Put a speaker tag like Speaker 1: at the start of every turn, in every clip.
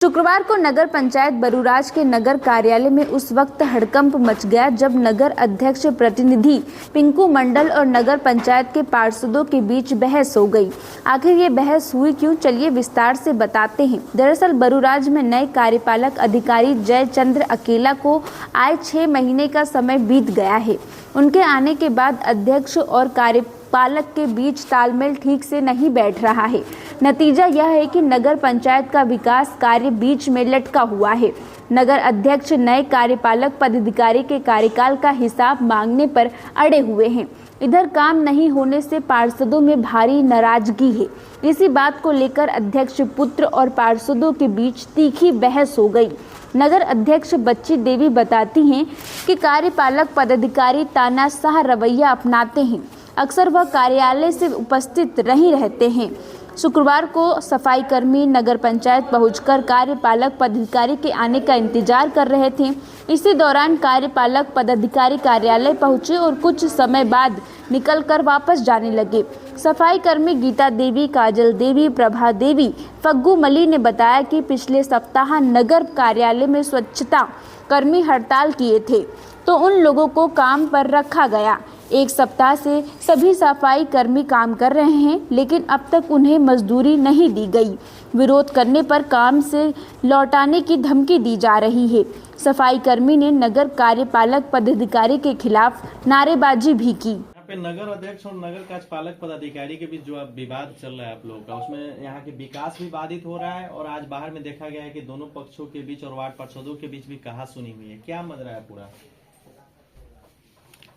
Speaker 1: शुक्रवार को नगर पंचायत बरूराज के नगर कार्यालय में उस वक्त हड़कंप मच गया जब नगर अध्यक्ष प्रतिनिधि पिंकू मंडल और नगर पंचायत के पार्षदों के बीच बहस हो गई। आखिर ये बहस हुई क्यों, चलिए विस्तार से बताते हैं। दरअसल बरूराज में नए कार्यपालक अधिकारी जयचंद्र अकेला को आए 6 महीने का समय बीत गया है। उनके आने के बाद अध्यक्ष और कार्यपालक के बीच तालमेल ठीक से नहीं बैठ रहा है। नतीजा यह है कि नगर पंचायत का विकास कार्य बीच में लटका हुआ है। नगर अध्यक्ष नए कार्यपालक पदाधिकारी के कार्यकाल का हिसाब मांगने पर अड़े हुए हैं। इधर काम नहीं होने से पार्षदों में भारी नाराजगी है। इसी बात को लेकर अध्यक्ष पुत्र और पार्षदों के बीच तीखी बहस हो गई। नगर अध्यक्ष बच्ची देवी बताती हैं कि कार्यपालक पदाधिकारी तानाशाह रवैया अपनाते हैं। अक्सर वह कार्यालय से उपस्थित नहीं रहते हैं। शुक्रवार को सफाई कर्मी नगर पंचायत पहुंचकर कार्यपालक पदाधिकारी के आने का इंतजार कर रहे थे। इसी दौरान कार्यपालक पदाधिकारी कार्यालय पहुंचे और कुछ समय बाद निकलकर वापस जाने लगे। सफाई कर्मी गीता देवी, काजल देवी, प्रभा देवी, फग्गू मली ने बताया कि पिछले सप्ताह नगर कार्यालय में स्वच्छता कर्मी हड़ताल किए थे, तो उन लोगों को काम पर रखा गया। 1 सप्ताह से सभी सफाई कर्मी काम कर रहे हैं, लेकिन अब तक उन्हें मजदूरी नहीं दी गई। विरोध करने पर काम से लौटाने की धमकी दी जा रही है। सफाई कर्मी ने नगर कार्यपालक पदाधिकारी के खिलाफ नारेबाजी भी की।
Speaker 2: यहाँ पे नगर अध्यक्ष और नगर कार्यपालक पदाधिकारी के बीच जो विवाद चल रहा है आप लोगों का, उसमें यहाँ के विकास भी बाधित हो रहा है और आज बाहर में देखा गया है कि दोनों पक्षों के बीच और वार्ड पार्षदों के बीच भी कहासुनी हुई है। क्या मत रहा है पूरा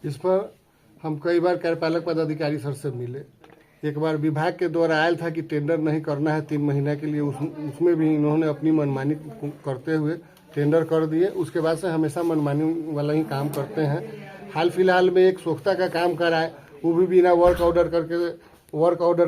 Speaker 3: इस पर? हम कई बार कार्यपालक पदाधिकारी सर से मिले। एक बार विभाग के द्वारा आयल था कि टेंडर नहीं करना है 3 महीने के लिए, उसमें भी इन्होंने अपनी मनमानी करते हुए टेंडर कर दिए। उसके बाद से हमेशा मनमानी वाला ही काम करते हैं। हाल फिलहाल में एक सोख्ता का काम कराए, वो भी बिना वर्क ऑर्डर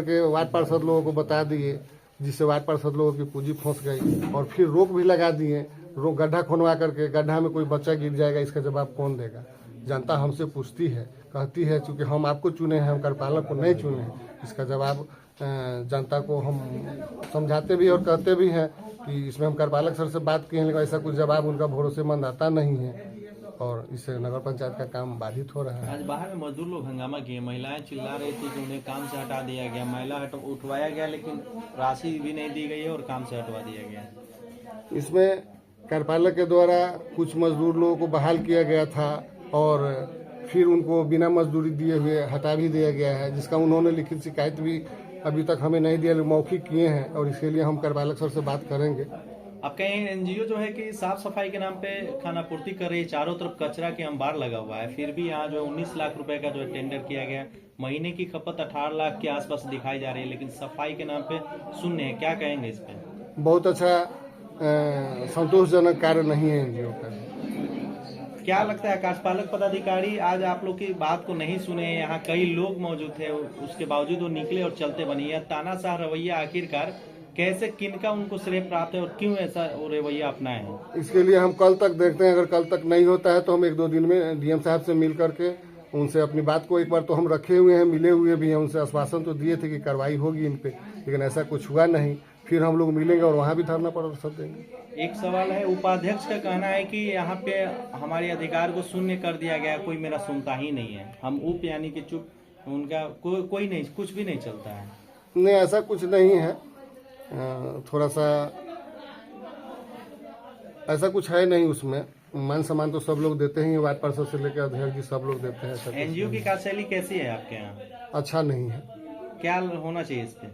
Speaker 3: के वार्ड पार्षद लोगों को बता दिए, जिससे वार्ड पार्षद लोगों की पूंजी फंस गई और फिर रोक भी लगा दिए। गड्ढा खुनवा करके गड्ढा में कोई बच्चा गिर जाएगा, इसका जवाब कौन देगा? जनता हमसे पूछती है, कहती है चूँकि हम आपको चुने हैं, हम कार्यपालक को नहीं चुने हैं। इसका जवाब जनता को हम समझाते भी और कहते भी हैं कि इसमें हम कार्यपालक सर से बात किए हैं, लेकिन ऐसा कुछ जवाब उनका भरोसेमंद आता नहीं है और इससे नगर पंचायत का काम बाधित हो रहा है।
Speaker 2: आज बाहर में मजदूर लोग हंगामा किए, महिलाएं चिल्ला रही थी कि उन्हें काम से हटा दिया गया, महिला उठवाया गया, लेकिन राशि भी नहीं दी गई है और काम से हटवा दिया गया।
Speaker 3: इसमें कार्यपालक के द्वारा कुछ मजदूर लोगों को बहाल किया गया था और फिर उनको बिना मजदूरी दिए हुए हटा भी दिया गया है, जिसका उन्होंने लिखित शिकायत भी अभी तक हमें नहीं दिया, मौखिक किए हैं और इसके लिए हम कार्यपालक सर से बात करेंगे।
Speaker 2: आपका एनजीओ जो है कि साफ सफाई के नाम पे खानापूर्ति कर रही है, चारों तरफ कचरा के अंबार लगा हुआ है, फिर भी यहाँ जो 19 लाख रुपए का जो टेंडर किया गया, महीने की खपत 18 लाख के आसपास दिखाई जा रही है, लेकिन सफाई के नाम पे शून्य है। क्या कहेंगे इस पे?
Speaker 3: बहुत अच्छा संतोषजनक कार्य नहीं है एनजीओ का।
Speaker 2: क्या लगता है कार्यपालक पदाधिकारी आज आप लोग की बात को नहीं सुने? यहाँ कई लोग मौजूद थे, उसके बावजूद वो निकले और चलते बनी है। तानाशाह रवैया आखिरकार कैसे, किनका उनको श्रेय प्राप्त है और क्यों ऐसा रवैया अपनाए हैं? इसके
Speaker 3: लिए हम कल तक देखते हैं। अगर कल तक नहीं होता है तो हम 1-2 दिन में डीएम साहब से मिल करके उनसे अपनी बात को, एक बार तो हम रखे हुए हैं, मिले हुए भी हैं, उनसे आश्वासन तो दिए थे कि कार्रवाई होगी इन पे, लेकिन ऐसा कुछ हुआ नहीं। फिर हम लोग मिलेंगे और वहाँ भी धरना प्रदर्शन देंगे।
Speaker 2: एक सवाल है, उपाध्यक्ष का कहना है कि यहाँ पे हमारे अधिकार को शून्य कर दिया गया, कोई मेरा सुनता ही नहीं है। हम उप यानी कि चुप, उनका कोई नहीं, कुछ भी नहीं चलता है।
Speaker 3: नहीं, ऐसा कुछ नहीं है। थोड़ा सा ऐसा कुछ है नहीं उसमें। मान सम्मान तो सब लोग देते ही, वार्ड पार्षद से लेकर अध्यक्ष जी सब लोग देते हैं।
Speaker 2: एनजीओ की कार्यशैली कैसी है आपके यहाँ?
Speaker 3: अच्छा नहीं है।
Speaker 2: क्या होना चाहिए इस पे?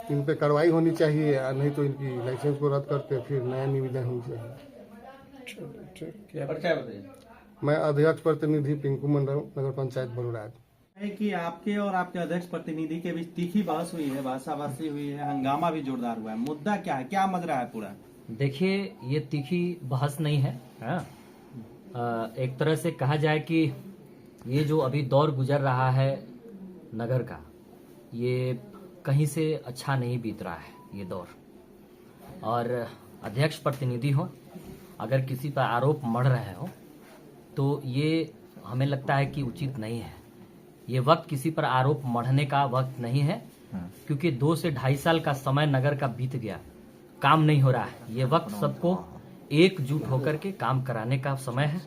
Speaker 3: इन पे कार्रवाई होनी चाहिए, नहीं तो इनकी लाइसेंस को रद्द करके फिर नया निविदा होनी चाहिए। मैं अध्यक्ष प्रतिनिधि पिंकू मंडल, नगर पंचायत बरूराज।
Speaker 2: है कि आपके और आपके अध्यक्ष प्रतिनिधि के बीच तीखी बहस हुई है, भाषाभाषी हुई है, हंगामा भी जोरदार हुआ है। मुद्दा क्या है, क्या मज रहा है पूरा?
Speaker 4: देखिए, ये तीखी बहस नहीं है। एक तरह से कहा जाए कि ये जो अभी दौर गुजर रहा है नगर का, ये कहीं से अच्छा नहीं बीत रहा है ये दौर। और अध्यक्ष प्रतिनिधि हो, अगर किसी पर आरोप मढ़ रहे हो तो ये हमें लगता है कि उचित नहीं है। ये वक्त किसी पर आरोप मढ़ने का वक्त नहीं है, क्योंकि 2 से 2.5 साल का समय नगर का बीत गया काम नहीं हो रहा है। ये वक्त सबको एकजुट होकर के काम कराने का समय है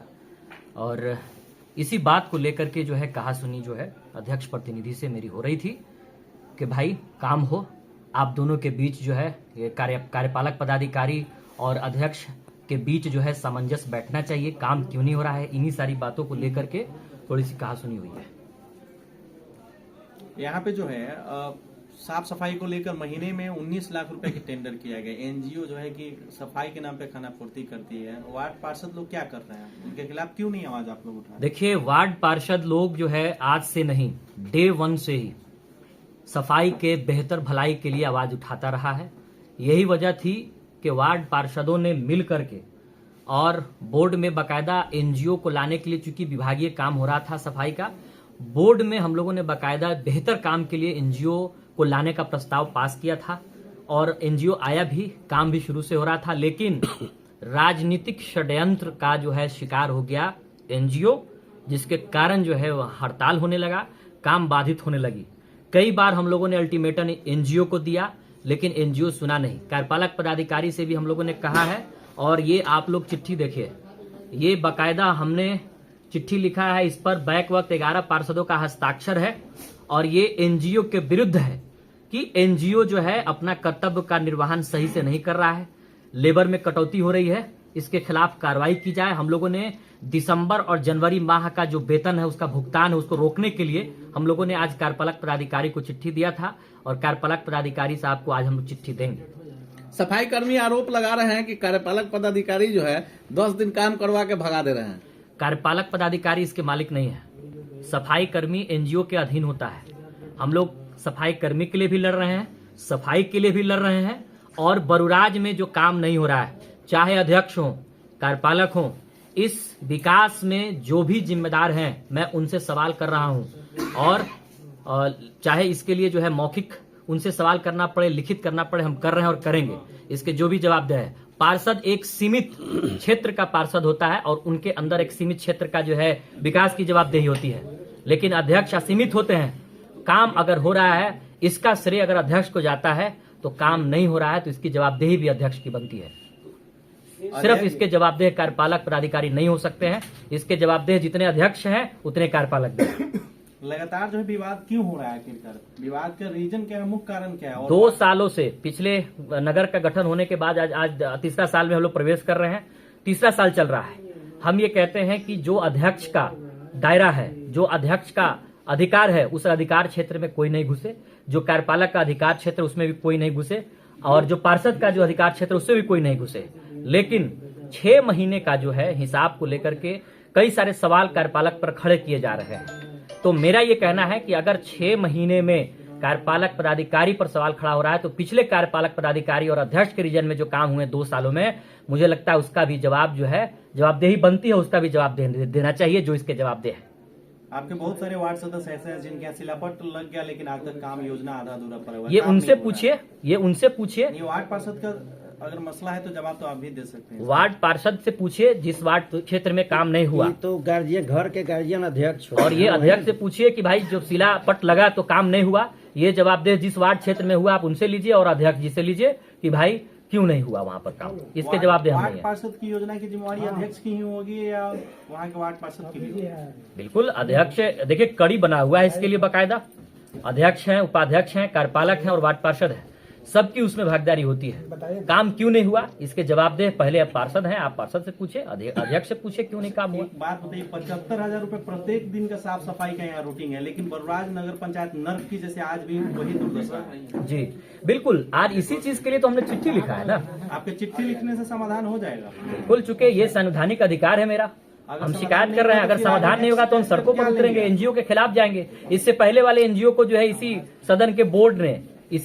Speaker 4: और इसी बात को लेकर के जो है कहा सुनी जो है अध्यक्ष प्रतिनिधि से मेरी हो रही थी कि भाई काम हो, आप दोनों के बीच जो है ये कार्यपालक पदाधिकारी और अध्यक्ष के बीच जो है सामंजस्य बैठना चाहिए, काम क्यों नहीं हो रहा है, इन्हीं सारी बातों को लेकर के थोड़ी सी कहा सुनी हुई है।
Speaker 2: यहाँ पे जो है साफ सफाई को लेकर महीने में 19 लाख रुपए की टेंडर किया गया। एनजीओ जो है कि सफाई के नाम पे खाना पूर्ति करती है। वार्ड पार्षद लोग क्या कर रहे हैं, उनके खिलाफ क्यों नहीं आवाज आप लोग उठा रहे हैं?
Speaker 4: देखिए, वार्ड पार्षद लोग जो है आज से नहीं, डे 1 से ही सफाई के बेहतर भलाई के लिए आवाज उठाता रहा है। यही वजह थी कि वार्ड पार्षदों ने मिल करके और बोर्ड में बाकायदा एनजीओ को लाने के लिए, चूंकि विभागीय काम हो रहा था सफाई का, बोर्ड में हम लोगों ने बाकायदा बेहतर काम के लिए एनजीओ को लाने का प्रस्ताव पास किया था और एनजीओ आया भी, काम भी शुरू से हो रहा था। लेकिन राजनीतिक षड्यंत्र का जो है शिकार हो गया एनजीओ, जिसके कारण जो है वह हड़ताल होने लगा, काम बाधित होने लगी। कई बार हम लोगों ने अल्टीमेटम एनजीओ को दिया लेकिन एनजीओ सुना नहीं। कार्यपालक पदाधिकारी से भी हम लोगों ने कहा है और ये आप लोग चिट्ठी देखिए, ये बाकायदा हमने चिट्ठी लिखा है, इस पर बैक वक्त 11 पार्षदों का हस्ताक्षर है और ये एनजीओ के विरुद्ध है कि एनजीओ जो है अपना कर्तव्य का निर्वहन सही से नहीं कर रहा है, लेबर में कटौती हो रही है, इसके खिलाफ कार्रवाई की जाए। हम लोगों ने दिसंबर और जनवरी माह का जो वेतन है उसका भुगतान है, उसको रोकने के लिए हम लोगों ने आज कार्यपालक पदाधिकारी को चिट्ठी दिया था और कार्यपालक पदाधिकारी साहब को आज हम लोग चिट्ठी देंगे।
Speaker 5: सफाई कर्मी आरोप लगा रहे हैं कि कार्यपालक पदाधिकारी जो है 10 दिन काम करवा के भगा दे रहे हैं।
Speaker 4: कार्यपालक पदाधिकारी इसके मालिक नहीं है, सफाई कर्मी एनजीओ के अधीन होता है। हम लोग सफाई कर्मी के लिए भी लड़ रहे हैं, सफाई के लिए भी लड़ रहे हैं और बरूराज में जो काम नहीं हो रहा है, चाहे अध्यक्ष हो, कार्यपालक हो, इस विकास में जो भी जिम्मेदार हैं मैं उनसे सवाल कर रहा हूं और चाहे इसके लिए जो है मौखिक उनसे सवाल करना पड़े, लिखित करना पड़े, हम कर रहे हैं और करेंगे। इसके जो भी जवाबदेह है, पार्षद एक सीमित क्षेत्र का पार्षद होता है और उनके अंदर एक सीमित क्षेत्र का जो है विकास की जवाबदेही होती है, लेकिन अध्यक्ष असीमित होते हैं। काम अगर हो रहा है, इसका श्रेय अगर अध्यक्ष को जाता है तो काम नहीं हो रहा है तो इसकी जवाबदेही भी अध्यक्ष की बनती है। सिर्फ इसके जवाबदेह कार्यपालक पदाधिकारी नहीं हो सकते हैं, इसके जवाबदेह जितने अध्यक्ष हैं उतने कार्यपालक भी हैं।
Speaker 2: लगातार जो है विवाद क्यों हो रहा है, आखिरकार विवाद का रीजन क्या है, मुख्य कारण क्या है? और
Speaker 4: 2 सालों से, पिछले नगर का गठन होने के बाद आज तीसरा साल में हम लोग प्रवेश कर रहे हैं, तीसरा साल चल रहा है। हम ये कहते हैं कि जो अध्यक्ष का दायरा है, जो अध्यक्ष का अधिकार है, उस अधिकार क्षेत्र में कोई नहीं घुसे, जो कार्यपालक का अधिकार क्षेत्र उसमें भी कोई नहीं घुसे और जो पार्षद का जो अधिकार क्षेत्र उससे भी कोई नहीं घुसे। लेकिन 6 महीने का जो है हिसाब को लेकर के कई सारे सवाल कार्यपालक पर खड़े किए जा रहे हैं। तो मेरा ये कहना है कि अगर 6 महीने में कार्यपालक पदाधिकारी पर सवाल खड़ा हो रहा है तो पिछले कार्यपालक पदाधिकारी और अध्यक्ष के रीजन में जो काम हुए 2 सालों में, मुझे लगता है उसका भी जवाब जो है, जवाबदेही बनती है, उसका भी जवाब देना चाहिए जो इसके जवाबदेह है।
Speaker 2: आपके बहुत सारे वार्ड सदस्य ऐसे हैं जिनके यहाँ सिलापट लग गया लेकिन आज तक काम योजना आधा अधूरा पड़ा हुआ है।
Speaker 4: ये
Speaker 2: काम
Speaker 4: उनसे
Speaker 2: नहीं हो
Speaker 4: पूछिए,
Speaker 2: रहा है।
Speaker 4: ये उनसे पूछिए।
Speaker 2: ये वार्ड पार्षद का अगर मसला है तो जवाब तो आप भी दे सकते हैं।
Speaker 4: वार्ड पार्षद से पूछिए जिस वार्ड क्षेत्र में काम नहीं हुआ,
Speaker 6: तो गार्जियन, घर के गार्जियन अध्यक्ष
Speaker 4: और ये अध्यक्ष से पूछिए कि भाई जो शिलापट लगा तो काम नहीं हुआ, ये जवाबदेह जिस वार्ड क्षेत्र में हुआ आप उनसे लीजिए और अध्यक्ष जी से लीजिए कि भाई क्यों नहीं हुआ वहाँ पर काम, इसके जवाबदेह हम नहीं
Speaker 2: वार्ड
Speaker 4: है।
Speaker 2: पार्षद की योजना की जिम्मेवारी अध्यक्ष की ही होगी या वहाँ के वार्ड पार्षद की भी होगी?
Speaker 4: बिल्कुल अध्यक्ष, देखिए कड़ी बना हुआ है इसके लिए बाकायदा, अध्यक्ष हैं, उपाध्यक्ष हैं, कार्यपालक हैं और वार्ड पार्षद है, सबकी उसमें भागीदारी होती है। काम क्यों नहीं हुआ इसके जवाबदेह पहले अब पार्षद हैं, आप पार्षद से पूछे, अध्यक्ष से पूछे क्यों नहीं काम हुआ।
Speaker 2: एक बात बताइए, 75,000 रुपए प्रत्येक दिन का साफ सफाई का यहाँ रूटीन है, लेकिन बरूराज नगर पंचायत नर्क की जैसे आज भी वही दुर्दशा है।
Speaker 4: जी बिल्कुल, आज इसी चीज के लिए तो हमने चिट्ठी लिखा है ना।
Speaker 2: आपके चिट्ठी लिखने से समाधान हो जाएगा?
Speaker 4: बिल्कुल, चूंकि ये संवैधानिक अधिकार है मेरा, हम शिकायत कर रहे हैं। अगर समाधान नहीं होगा तो हम सड़कों पर उतरेंगे, एनजीओ के खिलाफ जाएंगे। इससे पहले वाले एनजीओ को जो है इसी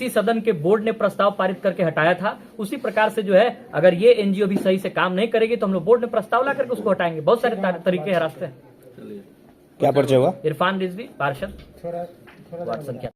Speaker 4: सदन के बोर्ड ने प्रस्ताव पारित करके हटाया था। उसी प्रकार से जो है अगर ये एनजीओ भी सही से काम नहीं करेगी तो हम लोग बोर्ड ने प्रस्ताव ला करके उसको हटाएंगे। बहुत सारे तरीके हैं, रास्ते हैं।
Speaker 7: क्या परिचय हुआ?
Speaker 4: इरफान रिजवी, पार्षद, वार्ड संख्या